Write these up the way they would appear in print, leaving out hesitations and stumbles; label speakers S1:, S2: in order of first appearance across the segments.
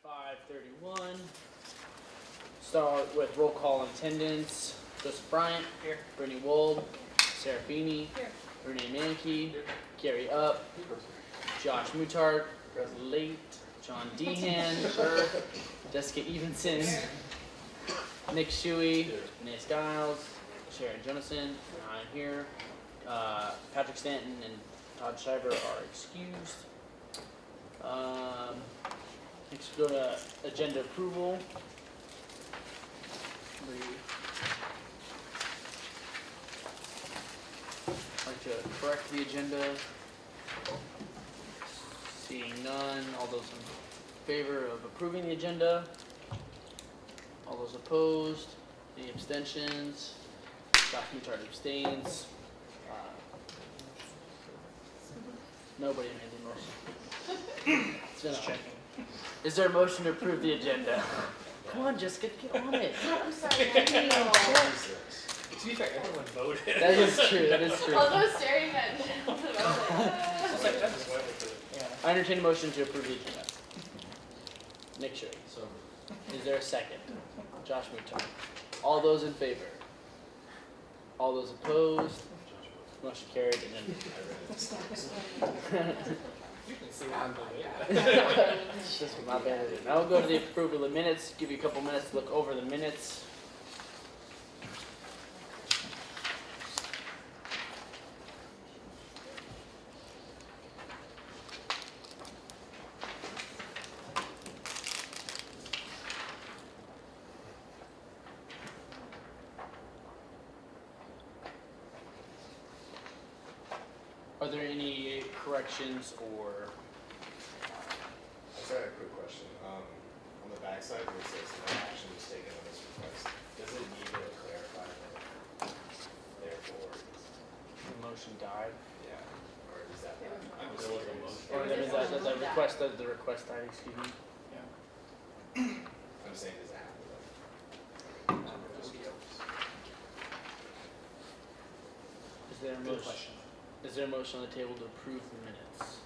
S1: 5:31. Start with roll call attendance. Joseph Bryant. Here. Brittany Wold. Sarah Feeney.
S2: Here.
S1: Renee Mankey. Carrie Up. Josh Mutard. Late. John Dehan. Jessica Evenson. Nick Shuey. Renee Skiles. Sharon Jonathan. I'm here. Patrick Stanton and Todd Shiver are excused. Next we go to agenda approval. I'd like to correct the agenda. Seeing none, all those in favor of approving the agenda? All those opposed? Any abstentions? Josh Mutard abstains. Nobody made the motion. Just checking. Is there a motion to approve the agenda? Come on, Jessica, get on it.
S2: I'm sorry, I didn't know.
S3: To be fair, everyone voted.
S1: That is true, that is true.
S2: I'll go staring at
S1: I entertain a motion to approve the agenda. Nick Shuey. So. Is there a second? Josh Mutard. All those in favor? All those opposed? Motion carried and then
S3: You can see I'm
S1: it's just my bad. Now we'll go to the approval of the minutes. Give you a couple minutes to look over the minutes. Are there any corrections or?
S4: I just had a quick question. On the backside where it says no action was taken on this request, does it need to clarify that therefore?
S1: The motion died.
S4: Yeah. Or is that not? I'm just
S3: There was a
S4: curious.
S3: motion.
S1: Or that is that the request died, excuse me.
S4: I'm saying does it have to?
S1: Is there a
S3: Good
S1: motion?
S3: question.
S1: Is there a motion on the table to approve the minutes?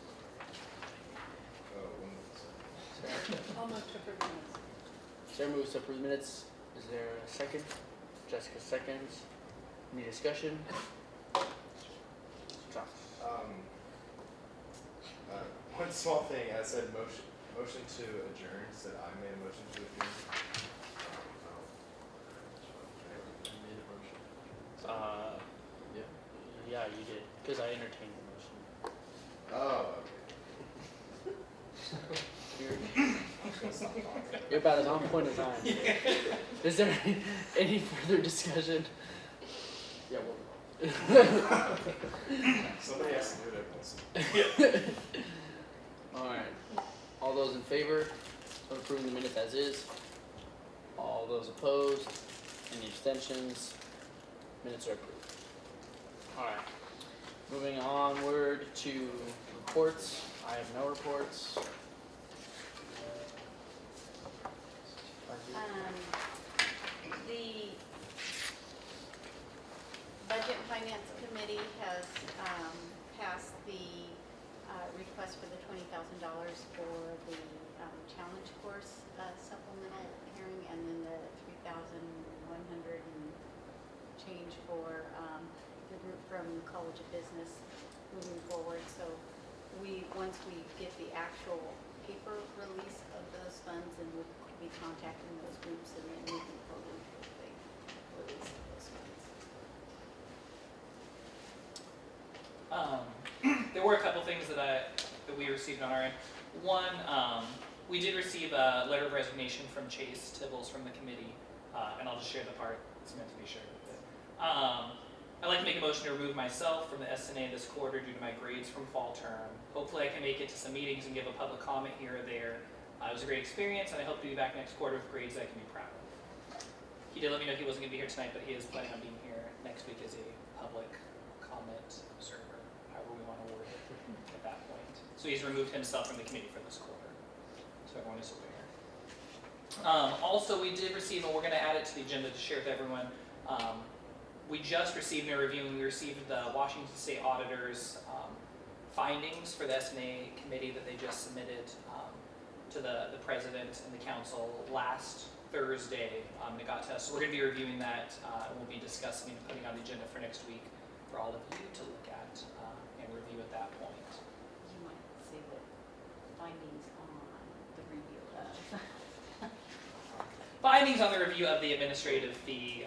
S4: Oh, when was it?
S2: I'll move to approve minutes.
S1: Sarah moves to approve the minutes. Is there a second? Jessica seconds. Any discussion? Josh.
S4: One small thing, I said motion to adjourn, said I made a motion to adjourn.
S1: Yeah, you did, because I entertained the motion.
S4: Oh,
S1: You're about as on point as I am. Is there any further discussion? Yeah,
S4: okay. Somebody has to do it every once.
S1: Alright. All those in favor of approving the minutes as is? All those opposed? Any abstentions? Minutes are approved. Alright. Moving onward to reports. I have no reports.
S5: The Budget and Finance Committee has passed the request for the $20,000 for the challenge course supplemental hearing, and then the $3,100 and change for the group from College of Business moving forward. So once we get the actual paper release of those funds, and we'll be contacting those groups and then moving forward with the release of those funds.
S6: There were a couple things that we received on our end. One, we did receive a letter of resignation from Chase Tibbles from the committee, and I'll just share the part it's meant to be shared with it. I'd like to make a motion to remove myself from the S&A this quarter due to my grades from fall term. Hopefully I can make it to some meetings and give a public comment here or there. It was a great experience, and I hope to be back next quarter with grades I can be proud of. He did let me know he wasn't going to be here tonight, but he is planning on being here next week as a public comment observer, however we want to word it at that point. So he's removed himself from the committee for this quarter. So everyone is aware. Also, we did receive, and we're going to add it to the agenda to share with everyone, we just received in a review, and we received the Washington State Auditor's findings for the S&A committee that they just submitted. to the president and the council last Thursday. It got to us, so we're going to be reviewing that, and we'll be discussing and putting on the agenda for next week for all of you to look at and review at that point.
S5: You might say that findings on the review of.
S6: Findings on the review of the administrative fee,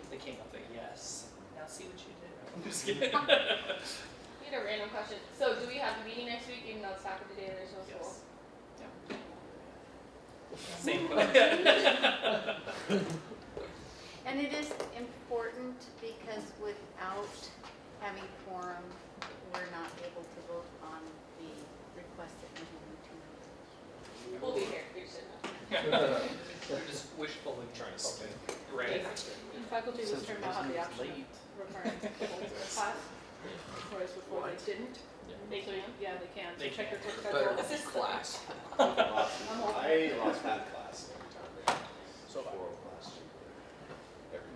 S6: they came up with yes. Now see what you did. I'm just kidding.
S2: We had a random question. So do we have the meeting next week even though it's faculty day and there's no school?
S6: Yes. Same question.
S5: And it is important because without having quorum, we're not able to vote on the request that we're going to.
S2: We'll be here. You should know.
S6: We're just wishful and
S4: Trying to spin.
S6: right.
S2: Faculty
S1: Since
S2: this term
S1: the
S2: now have the
S1: president's
S2: option
S1: late.
S2: of referring to the class, whereas before they didn't. They can, yeah, they can. So
S6: They
S2: check
S6: can.
S2: your
S3: Better
S2: schedule. Assist
S3: class.
S4: I lost math class every time.
S1: So bad.
S4: Oral class. Every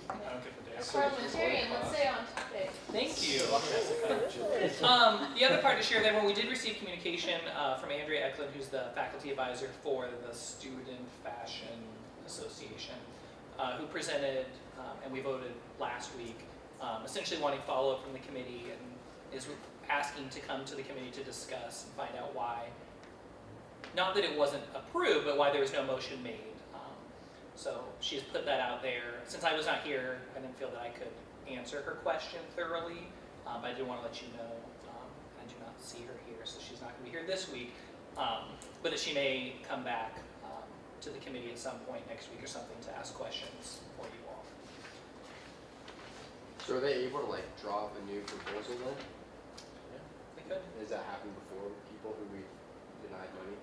S6: I don't get the days.
S2: Parliamentarian, let's stay on topic.
S6: Thank you. The other part to share that when we did receive communication from Andrea Eklund, who's the faculty advisor for the Student Fashion Association, who presented, and we voted last week, essentially wanting follow-up from the committee and is asking to come to the committee to discuss and find out why, not that it wasn't approved, but why there was no motion made. So she has put that out there. Since I was not here, I didn't feel that I could answer her question thoroughly, but I did want to let you know, I do not see her here, so she's not going to be here this week, but that she may come back to the committee at some point next week or something to ask questions for you all.
S7: So are they able to like draw up a new proposal then?
S6: They could?
S7: Has that happened before with people who we denied money?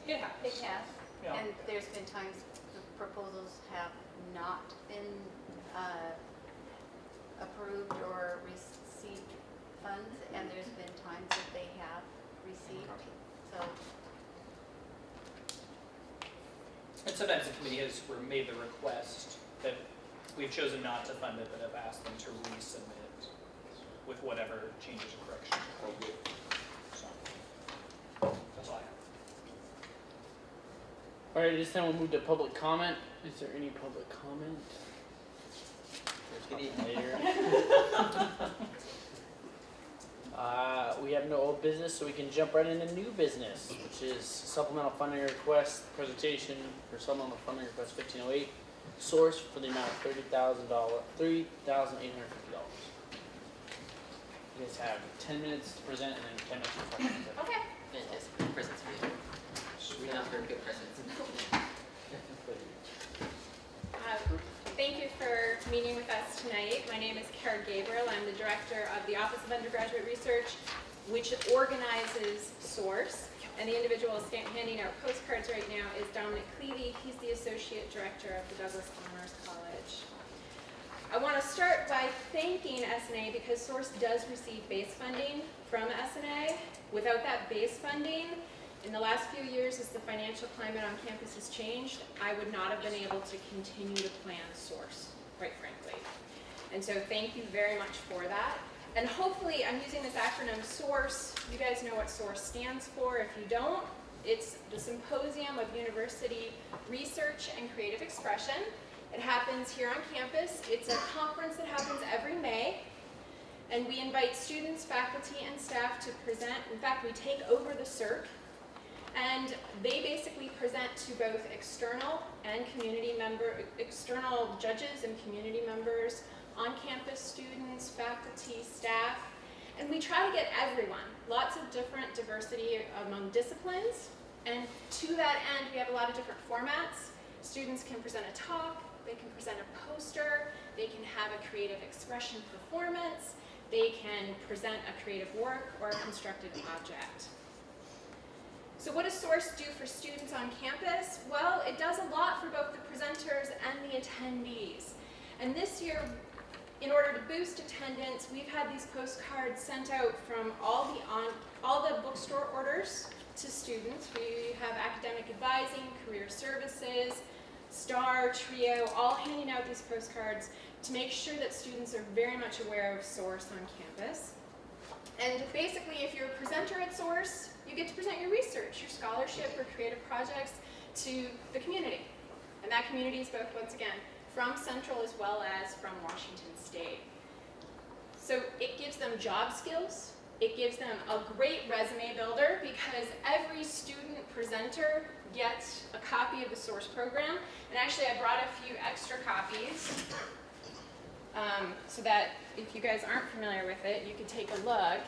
S6: It happens.
S5: It has,
S6: Yeah.
S5: and there's been times the proposals have not been approved or received funds, and there's been times that they have received, so.
S6: And sometimes the committee has made the request that we've chosen not to fund it, but have asked them to resubmit with whatever changes or corrections. So, that's all I have.
S1: All right, this time we'll move to public comment. Is there any public comment? There's nothing later. We have no old business, so we can jump right into new business, which is supplemental funding request presentation for supplemental funding request 1508, source for the amount of $3,850. You guys have 10 minutes to present and then 10 minutes for questions.
S2: Okay.
S8: Fantastic presents for you. We have very good presents.
S9: Thank you for meeting with us tonight. My name is Kara Gabriel. I'm the director of the Office of Undergraduate Research, which organizes SOURCE. And the individual handing out postcards right now is Dominic Clevey. He's the associate director of the Douglas Honors College. I want to start by thanking S&A because SOURCE does receive base funding from S&A. Without that base funding, in the last few years, as the financial climate on campus has changed, I would not have been able to continue to plan SOURCE, quite frankly. And so thank you very much for that. And hopefully, I'm using this acronym SOURCE. You guys know what SOURCE stands for. If you don't, it's the Symposium of University Research and Creative Expression. It happens here on campus. It's a conference that happens every May. And we invite students, faculty, and staff to present. In fact, we take over the circ. And they basically present to both external judges and community members, on-campus students, faculty, staff, and we try to get everyone, lots of different diversity among disciplines, and to that end, we have a lot of different formats. Students can present a talk, they can present a poster, they can have a creative expression performance, they can present a creative work or a constructed object. So what does SOURCE do for students on campus? Well, it does a lot for both the presenters and the attendees. And this year, in order to boost attendance, we've had these postcards sent out from all the bookstore orders to students. We have academic advising, career services, STAR, TRIO, all handing out these postcards to make sure that students are very much aware of SOURCE on campus. And basically, if you're a presenter at Source, you get to present your research, your scholarship, or creative projects to the community. And that community is both, once again, from Central as well as from Washington State. So it gives them job skills. It gives them a great resume builder because every student presenter gets a copy of the Source program. And actually, I brought a few extra copies so that if you guys aren't familiar with it, you could take a look.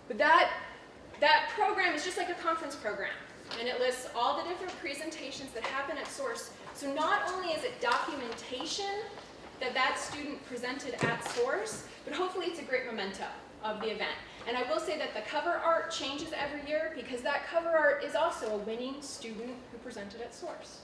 S9: But that program is just like a conference program. And it lists all the different presentations that happen at Source. So not only is it documentation that that student presented at Source, but hopefully it's a great memento of the event. And I will say that the cover art changes every year because that cover art is also a winning student who presented at Source.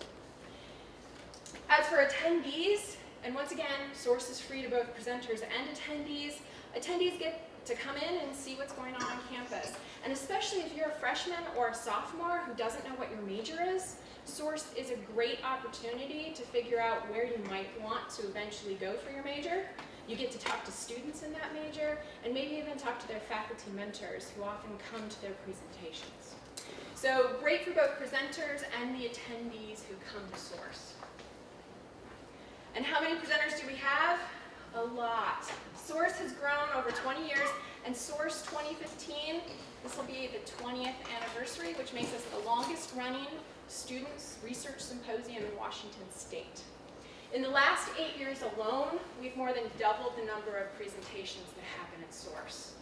S9: As for attendees, and once again, Source is free to both presenters and attendees. Attendees get to come in and see what's going on campus. And especially if you're a freshman or a sophomore who doesn't know what your major is, Source is a great opportunity to figure out where you might want to eventually go for your major. You get to talk to students in that major and maybe even talk to their faculty mentors who often come to their presentations. So great for both presenters and the attendees who come to Source. And how many presenters do we have? A lot. Source has grown over 20 years, and Source 2015, this will be the 20th anniversary, which makes us the longest running students research symposium in Washington State. In the last 8 years alone, we've more than doubled the number of presentations that happen at Source.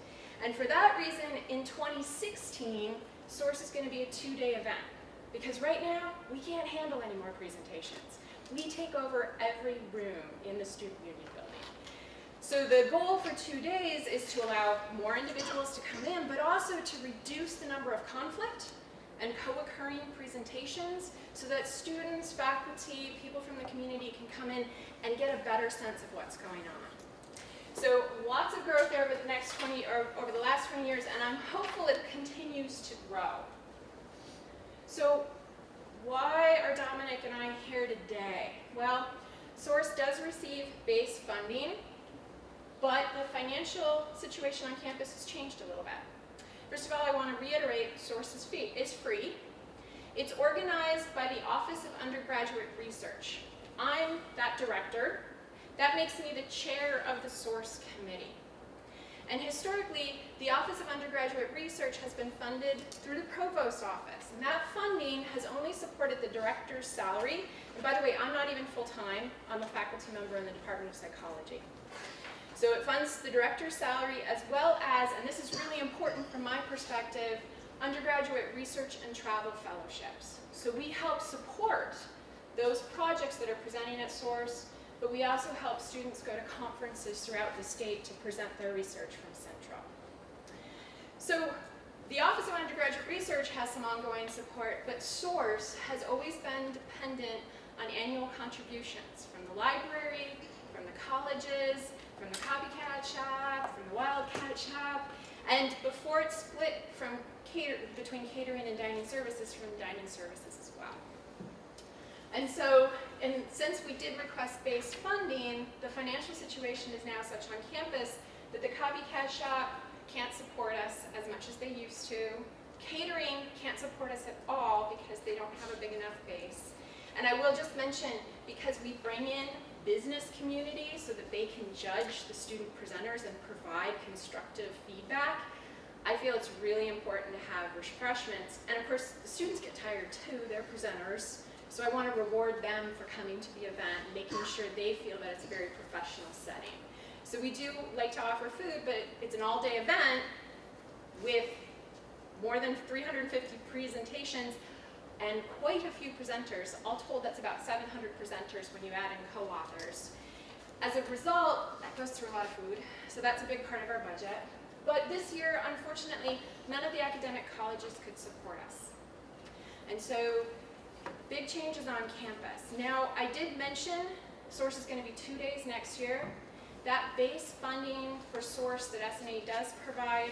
S9: And for that reason, in 2016, Source is going to be a 2-day event. Because right now, we can't handle any more presentations. We take over every room in the Student Union building. So the goal for 2 days is to allow more individuals to come in, but also to reduce the number of conflict and co-occurring presentations so that students, faculty, people from the community can come in and get a better sense of what's going on. So lots of growth over the last 20 years, and I'm hopeful it continues to grow. So why are Dominic and I here today? Well, Source does receive base funding, but the financial situation on campus has changed a little bit. First of all, I want to reiterate Source is free. It's organized by the Office of Undergraduate Research. I'm that director. That makes me the chair of the Source Committee. And historically, the Office of Undergraduate Research has been funded through the Provost's office. And that funding has only supported the director's salary. And by the way, I'm not even full-time. I'm a faculty member in the Department of Psychology. So it funds the director's salary as well as, and this is really important from my perspective, undergraduate research and travel fellowships. So we help support those projects that are presenting at Source, but we also help students go to conferences throughout the state to present their research from Central. So the Office of Undergraduate Research has some ongoing support, but Source has always been dependent on annual contributions from the library, from the colleges, from the Copycat Shop, from the Wildcat Shop, and before it split from between catering and dining services, from dining services as well. And so, since we did request base funding, the financial situation is now such on campus that the Copycat Shop can't support us as much as they used to. Catering can't support us at all because they don't have a big enough base. And I will just mention, because we bring in business community so that they can judge the student presenters and provide constructive feedback, I feel it's really important to have refreshments. And of course, the students get tired too, they're presenters. So I want to reward them for coming to the event, making sure they feel that it's a very professional setting. So we do like to offer food, but it's an all-day event with more than 350 presentations and quite a few presenters. All told, that's about 700 presenters when you add in co-authors. As a result, that goes through a lot of food, so that's a big part of our budget. But this year, unfortunately, none of the academic colleges could support us. And so, big changes on campus. Now, I did mention Source is going to be 2 days next year. That base funding for Source that S&A does provide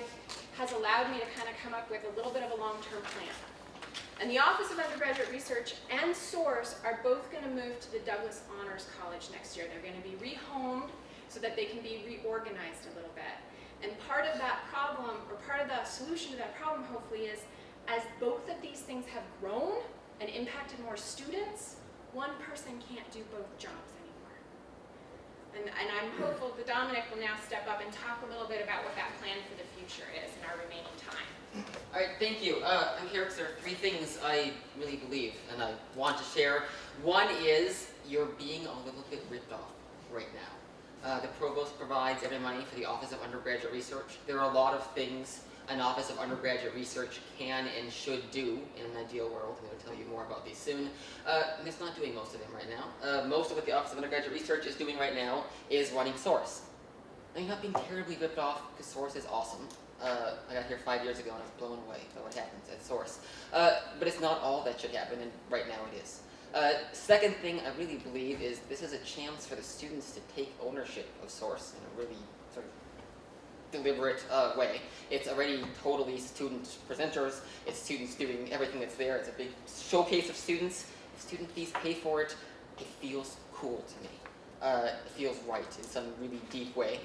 S9: has allowed me to kind of come up with a little bit of a long-term plan. And the Office of Undergraduate Research and Source are both going to move to the Douglas Honors College next year. They're going to be rehomed so that they can be reorganized a little bit. And part of that problem problem, or part of the solution to that problem hopefully is, as both of these things have grown and impacted more students, one person can't do both jobs anymore. And I'm hopeful that Dominic will now step up and talk a little bit about what that plan for the future is in our remaining time.
S8: All right, thank you. I'm here because there are 3 things I really believe and I want to share. One is you're being a little bit ripped off right now. The provost provides every money for the Office of Undergraduate Research. There are a lot of things an Office of Undergraduate Research can and should do in an ideal world. I'm going to tell you more about these soon. And it's not doing most of them right now. Most of what the Office of Undergraduate Research is doing right now is running Source. Now, you're not being terribly ripped off because Source is awesome. I got here 5 years ago and I was blown away by what happens at Source. But it's not all that should happen, and right now it is. Second thing I really believe is this is a chance for the students to take ownership of Source in a really sort of deliberate way. It's already totally student presenters, it's students doing everything that's there, it's a big showcase of students. If student fees pay for it, it feels cool to me. It feels right in some really deep way.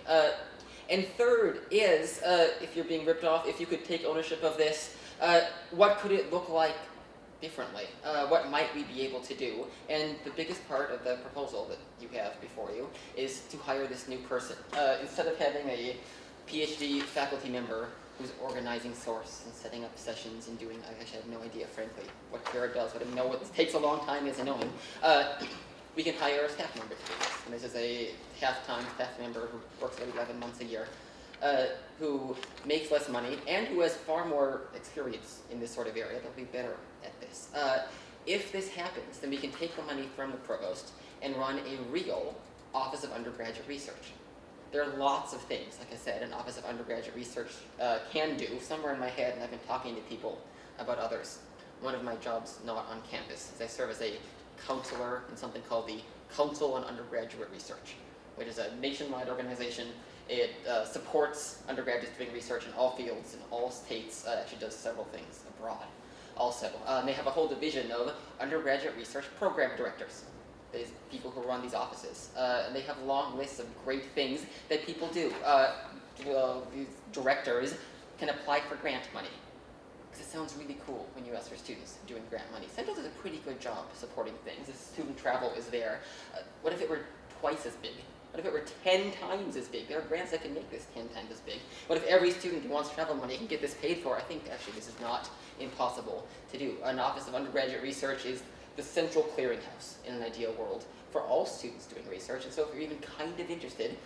S8: And third is, if you're being ripped off, if you could take ownership of this, what could it look like differently? What might we be able to do? And the biggest part of the proposal that you have before you is to hire this new person. Instead of having a PhD faculty member who's organizing Source and setting up sessions and doing, I actually have no idea, frankly, what Kara does, but I know it takes a long time is annoying. We can hire a staff member to do this. And this is a half-time staff member who works about 11 months a year, who makes less money and who has far more experience in this sort of area. They'll be better at this. If this happens, then we can take the money from the provost and run a real Office of Undergraduate Research. There are lots of things, like I said, an Office of Undergraduate Research can do. Some are in my head, and I've been talking to people about others. One of my jobs not on campus is I serve as a counselor in something called the Council on Undergraduate Research, which is a nationwide organization. It supports undergraduates doing research in all fields, in all states, actually does several things abroad also. They have a whole division of undergraduate research program directors. There's people who run these offices, and they have long lists of great things that people do. These directors can apply for grant money, because it sounds really cool when you ask for students doing grant money. Central does a pretty good job supporting things. The student travel is there. What if it were twice as big? What if it were 10 times as big? There are grants that can make this 10 times as big. What if every student who wants travel money can get this paid for? I think actually this is not impossible to do. An Office of Undergraduate Research is the central clearinghouse in an ideal world for all students doing research. And so if you're even kind of interested,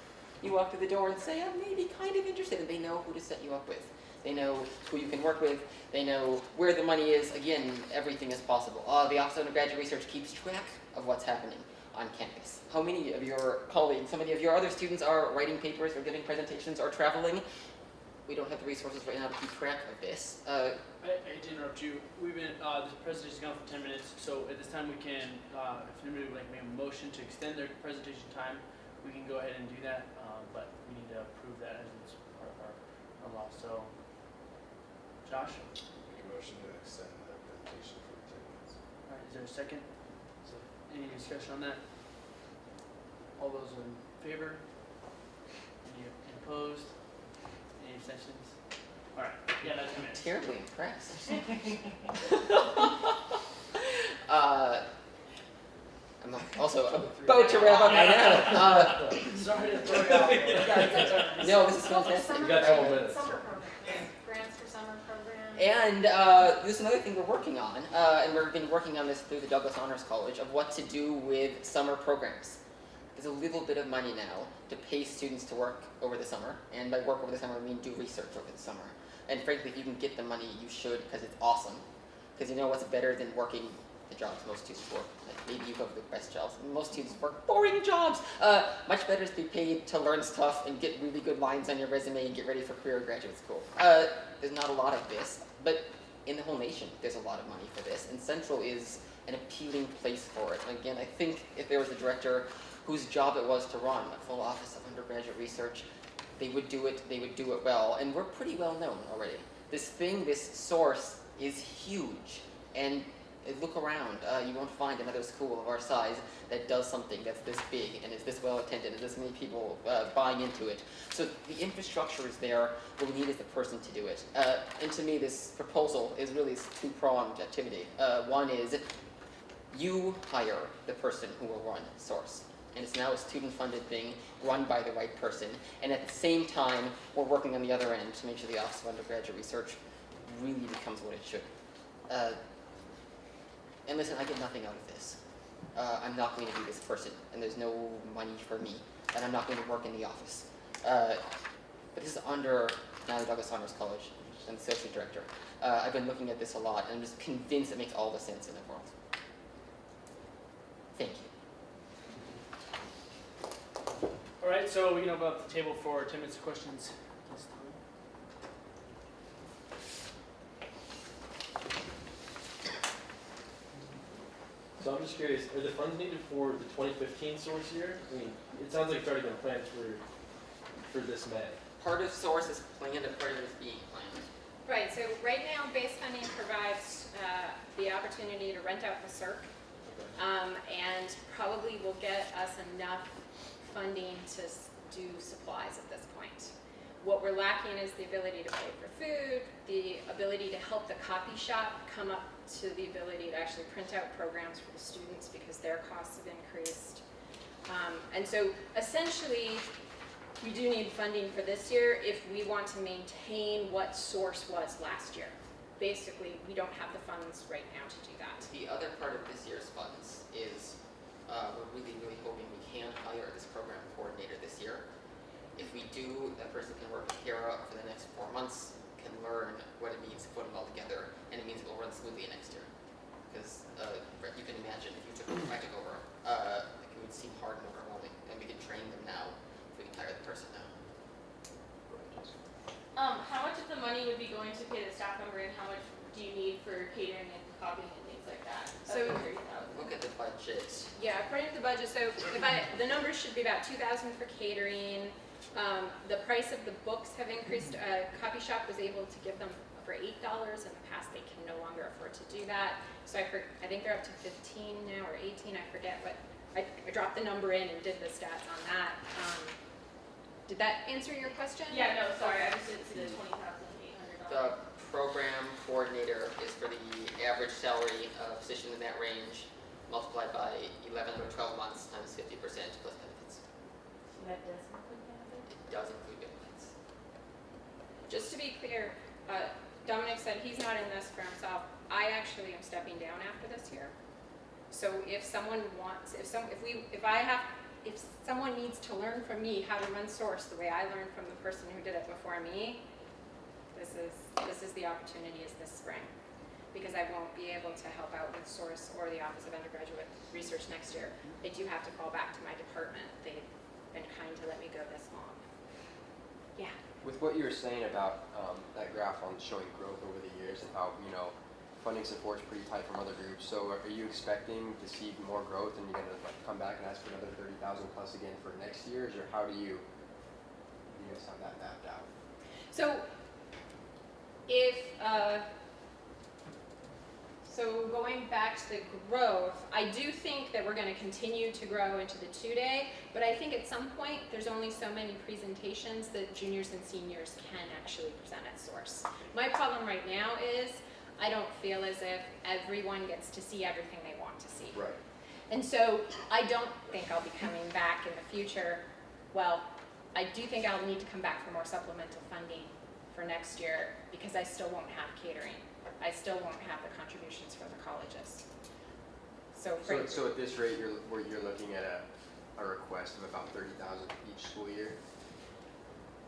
S8: you walk through the door and say, I'm maybe kind of interested, and they know who to set you up with. They know who you can work with. They know where the money is. Again, everything is possible. The Office of Undergraduate Research keeps track of what's happening on campus. How many of your colleagues, how many of your other students are writing papers or giving presentations or traveling? We don't have the resources right now to keep track of this.
S1: I hate to interrupt you. We've been, this presentation's gone for 10 minutes, so at this time we can, if anybody would like to make a motion to extend their presentation time, we can go ahead and do that, but we need to approve that as it's part of our law. So, Josh?
S4: Make a motion to extend the presentation for 10 minutes.
S1: All right, is there a second? Any discussion on that? All those in favor? Any opposed? Any abstentions? All right, yeah, that's 10 minutes.
S8: Terribly impressed. I'm also about to wrap up my now.
S1: Sorry to throw you off.
S8: No, this is fantastic.
S5: Summer
S7: got 12 minutes.
S5: Summer program. Grants for summer programs.
S8: And there's another thing we're working on, and we've been working on this through the Douglas Honors College, of what to do with summer programs. There's a little bit of money now to pay students to work over the summer, and by work over the summer I mean do research over the summer. And frankly, if you can get the money, you should, because it's awesome. Because you know what's better than working the jobs most students work? Like maybe you have the best jobs. Most students work boring jobs. Much better is to be paid to learn stuff and get really good lines on your resume and get ready for career graduate school. There's not a lot of this, but in the whole nation, there's a lot of money for this, and Central is an appealing place for it. And again, I think if there was a director whose job it was to run a full Office of Undergraduate Research, they would do it well, and we're pretty well known already. This Source is huge, and look around. You won't find another school of our size that does something that's this big and is this well attended and this many people buying into it. So the infrastructure is there. What we need is the person to do it. And to me, this proposal is really a two-pronged activity. One is you hire the person who will run Source. And it's now a student-funded thing run by the right person. And at the same time, we're working on the other end to make sure the Office of Undergraduate Research really becomes what it should. And listen, I get nothing out of this. I'm not going to be this person, and there's no money for me, and I'm not going to work in the office. But this is under Natalie Douglas Honors College. I'm the associate director. I've been looking at this a lot, and I'm just convinced it makes all the sense in the world. Thank you.
S1: All right, so we can open up the table for 10 minutes of questions.
S10: So I'm just curious, are the funds needed for the 2015 source year? I mean, it sounds like it's already been planned for this May.
S8: Part of Source is planned and part of it is being planned.
S9: Right, so right now, base funding provides the opportunity to rent out the circ, and probably will get us enough funding to do supplies at this point. What we're lacking is the ability to pay for food, the ability to help the copy shop come up to the ability to actually print out programs for the students because their costs have increased. And so essentially, we do need funding for this year if we want to maintain what Source was last year. Basically, we don't have the funds right now to do that.
S8: The other part of this year's funds is we're really, really hoping we can hire this program coordinator this year. If we do, that person can work with Kara for the next 4 months, can learn what it means to put it all together, and it means it will run smoothly next year. Because you can imagine if you took over, it would seem hard and overwhelming, and we can train them now if we can hire the person now.
S2: How much of the money would be going to pay the staff member, and how much do you need for catering and copying and things like that?
S9: So-
S2: Of the 30,000?
S8: Look at the budget.
S9: Yeah, according to the budget, so the numbers should be about 2,000 for catering. The price of the books have increased. Copy shop was able to give them for $8. In the past, they can no longer afford to do that. So I think they're up to 15 now or 18. I forget what. I dropped the number in and did the stats on that. Did that answer your question?
S2: Yeah, no, sorry, I just didn't see the $20,800.
S8: The program coordinator is for the average salary of position in that range, multiplied by 11 or 12 months times 50% plus benefits.
S2: That does include benefits?
S8: It does include benefits.
S9: Just to be clear, Dominic said he's not in this for himself. I actually am stepping down after this year. So if someone wants, if someone needs to learn from me how to run Source the way I learned from the person who did it before me, this is the opportunity is this spring. Because I won't be able to help out with Source or the Office of Undergraduate Research next year. I do have to fall back to my department. They've been kind to let me go this long. Yeah.
S7: With what you were saying about that graph on showing growth over the years and how, funding support's pretty tight from other groups, so are you expecting to see more growth and you're going to come back and ask for another 30,000 plus again for next year's, or how do you guys have that mapped out?
S9: So if, so going back to the growth, I do think that we're going to continue to grow into the 2-day, but I think at some point there's only so many presentations that juniors and seniors can actually present at Source. My problem right now is I don't feel as if everyone gets to see everything they want to see.
S7: Right.
S9: And so I don't think I'll be coming back in the future. Well, I do think I'll need to come back for more supplemental funding for next year because I still won't have catering. I still won't have the contributions for the colleges. So
S7: at this rate, you're looking at a request of about 30,000 each school year.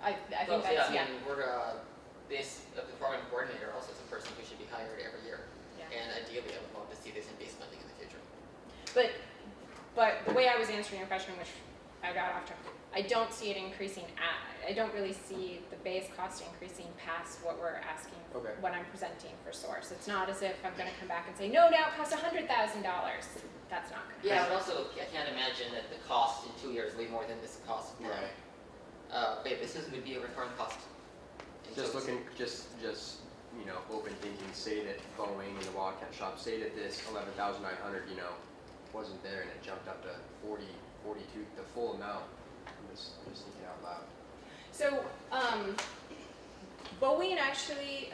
S9: I think that's,
S8: I mean, the program coordinator also is a person who should be hired every year.
S9: Yeah.
S8: And ideally, I would love to see this in base funding in the future.
S9: But the way I was answering your question, which I got off track, I don't see it increasing. I don't really see the base cost increasing past what we're asking, what I'm presenting for Source. It's not as if I'm going to come back and say, no, now it costs $100,000. That's not going to happen.
S8: Yeah, but also, I can't imagine that the cost in 2 years will be more than this cost now.
S7: Right.
S8: But this would be a recurring cost.
S7: Just you know, open thinking, say that Boeing and the Wildcat shop, say that this 11,900, you know, wasn't there and it jumped up to 40, 42, the full amount. I'm just thinking out loud.
S9: So, Boeing actually,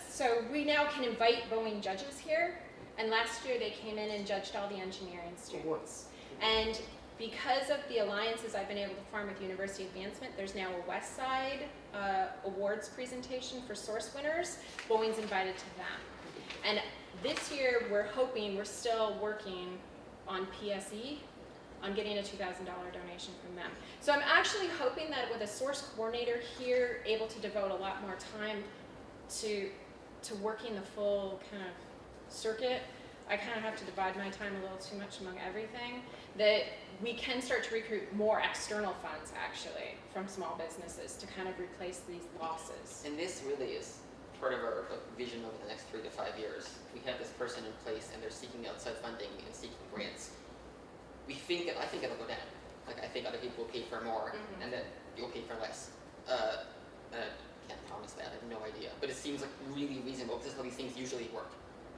S9: so we now can invite Boeing judges here, and last year they came in and judged all the engineering students. And because of the alliances I've been able to form with University Advancement, there's now a West Side awards presentation for source winners. Boeing's invited to them. And this year we're still working on PSE, on getting a $2,000 donation from them. So I'm actually hoping that with a source coordinator here, able to devote a lot more time to working the full kind of circuit. I kind of have to divide my time a little too much among everything, that we can start to recruit more external funds actually from small businesses to kind of replace these losses.
S8: And this really is part of our vision over the next 3 to 5 years. We have this person in place and they're seeking outside funding and seeking grants. I think it'll go down. Like I think other people will pay for more and that you'll pay for less. I can't promise that, I have no idea. But it seems like really reasonable. This is how these things usually work.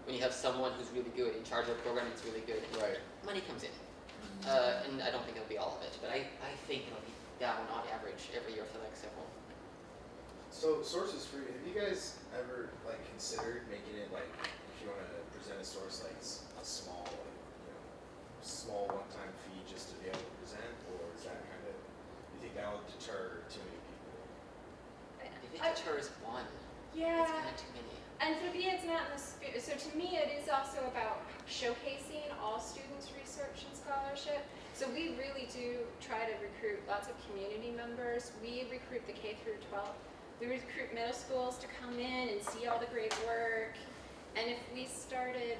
S8: When you have someone who's really good in charge of a program that's really good,
S7: Right.
S8: money comes in. And I don't think it'll be all of it, but I think it'll be down on average every year for the next several.
S4: So source is free. Have you guys ever like considered making it like if you want to present a source like a small like small one-time fee just to be able to present, or is that kind of you think that will deter too many people?
S8: If it deters one,
S9: Yeah.
S8: it's kind of too many.
S9: And for me, it's not in the spirit. So to me, it is also about showcasing all students' research and scholarship. So we really do try to recruit lots of community members. We recruit the K through 12. We recruit middle schools to come in and see all the great work. And if we started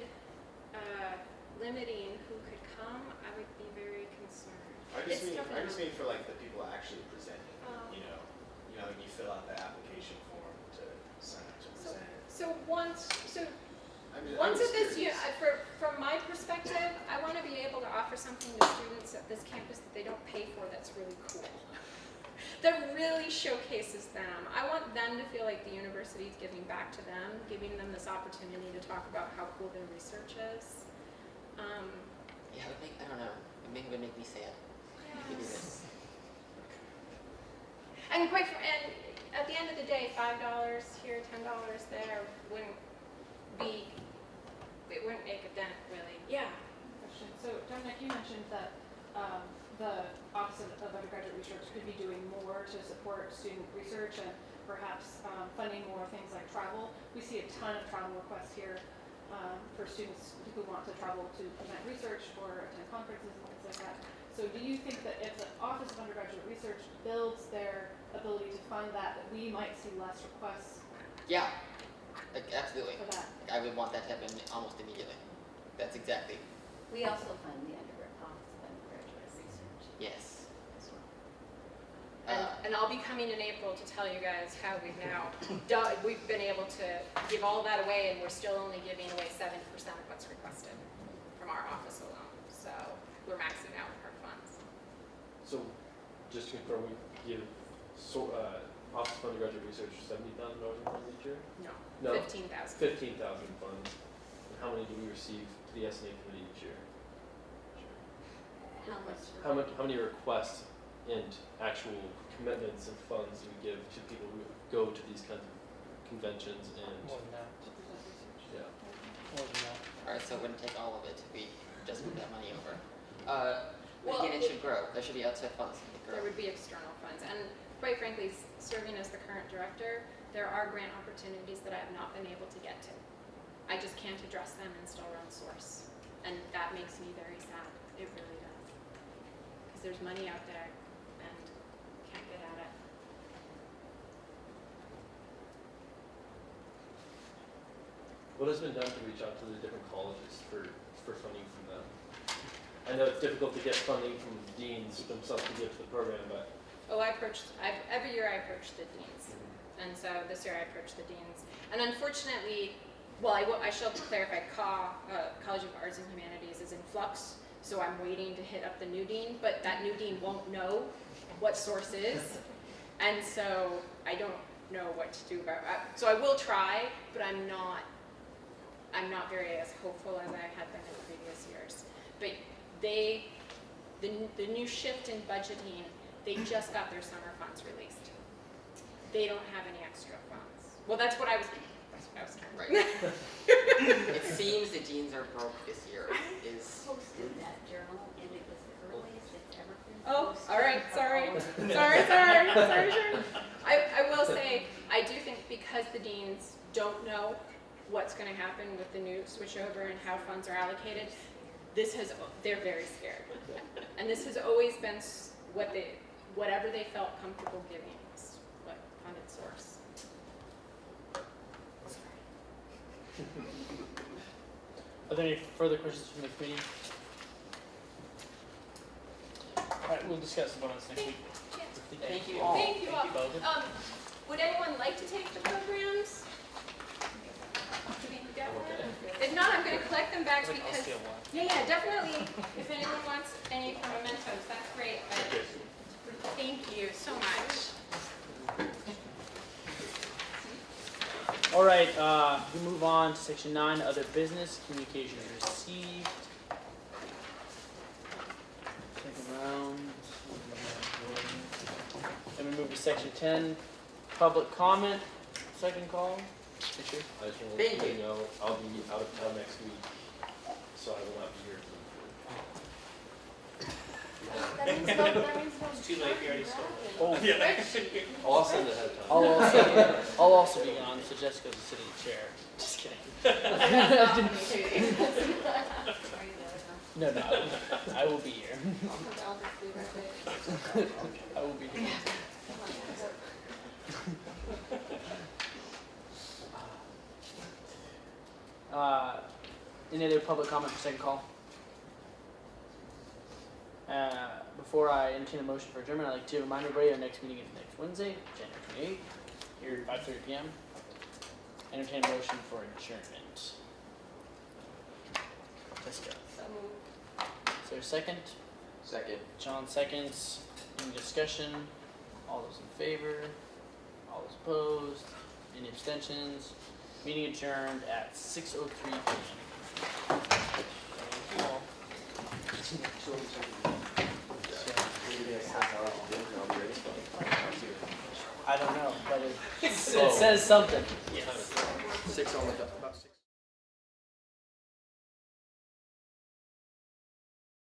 S9: limiting who could come, I would be very concerned.
S4: I just mean for like the people actually presenting. You know, like you fill out the application form to sign up to present.
S9: So once
S4: I'm
S9: at
S4: just
S9: this year,
S4: curious.
S9: from my perspective, I want to be able to offer something to students at this campus that they don't pay for that's really cool. That really showcases them. I want them to feel like the university is giving back to them, giving them this opportunity to talk about how cool their research is.
S8: Yeah, I don't know. It would make me sad. Maybe this.
S9: And at the end of the day, $5 here, $10 there wouldn't make a dent really. Yeah.
S2: Question. So Dominic, you mentioned that the Office of Undergraduate Research could be doing more to support student research and perhaps funding more things like travel. We see a ton of travel requests here for students who want to travel to present research or attend conferences and things like that. So do you think that if the Office of Undergraduate Research builds their ability to fund that we might see less requests
S8: Yeah, like, absolutely.
S2: for that?
S8: I would want that to happen almost immediately. That's exactly.
S5: We also fund the Office of Undergraduate Research
S8: Yes.
S5: as well.
S9: And I'll be coming in April to tell you guys how we've been able to give all that away, and we're still only giving away 70% of what's requested from our office alone. So we're maxing out our funds.
S10: So, just to confirm, we give Office of Undergraduate Research $70,000 in funds each year?
S9: No,
S10: No.
S9: 15,000.
S10: 15,000 funds. And how many do we receive to the S&A committee each year?
S5: How much?
S10: How many requests and actual commitments and funds do we give to people who go to these kinds of conventions and
S6: More than that.
S2: To present research?
S10: yeah.
S6: More than that.
S8: Alright, so it wouldn't take all of it if we just move that money over.
S9: Well,
S8: Again, it should grow. There should be outside funds that could grow.
S9: There would be external funds. And quite frankly, serving as the current director, there are grant opportunities that I have not been able to get to. I just can't address them and still run source. And that makes me very sad. It really does. Because there's money out there and can't get at it.
S10: What has been done to reach out to the different colleges for funding from them? I know it's difficult to get funding from deans themselves to give to the program, but
S9: Oh, every year I approach the deans. And so this year I approached the deans. And unfortunately, well, I should clarify, College of Arts and Humanities is in flux, so I'm waiting to hit up the new dean, but that new dean won't know what source is. And so know what to do about it. So I will try, but I'm not very as hopeful as I had been in previous years. But the new shift in budgeting, they just got their summer funds released. They don't have any extra funds. Well, that's what I was thinking. That's what I was trying to
S8: Right. It seems the deans are broke this year. Is
S5: Posted that journal, and it was the earliest it's ever been
S9: Oh,
S5: posted.
S9: all right, sorry. Sorry, Sharon. I will say, I do think because the deans don't know what's gonna happen with the new switchover and how funds are allocated, they're very scared. And this has always been whatever they felt comfortable giving is what funded source.
S1: Are there any further questions from the committee? Alright, we'll discuss the bonus next week.
S8: Thank you.
S9: Thank you all.
S1: both.
S9: Would anyone like to take the programs? Do we get one? If not, I'm gonna collect them back
S6: I'll
S9: because,
S6: steal one.
S9: yeah, definitely. If anyone wants any for mementos, that's great. But thank you so much.
S1: Alright, we move on to section 9, other business, communications received. Second round. Then we move to section 10, public comment, second call. Richard?
S10: I just want
S8: Thank
S10: to let
S8: you.
S10: you know, I'll be out of town next week, so I will not be here.
S6: It's too late, we already stole it.
S1: Oh,
S6: Yeah.
S10: I'll send it ahead of time.
S1: I'll also be on, so Jessica's the sitting chair. Just kidding. No, I will be here. I will be here. Any other public comment for second call? Before I entertain a motion for adjournment, I'd like to remind everybody our next meeting is next Wednesday, January 28th, here at 5:30 p.m. Entertain a motion for adjournment. Jessica, is there a second?
S7: Second.
S1: John seconds. Any discussion? All those in favor? All those opposed? Any abstentions? Meeting adjourned at 6:03 p.m. Thank you all. I don't know, but it says something. Yes.
S7: 6 on the dot, about 6.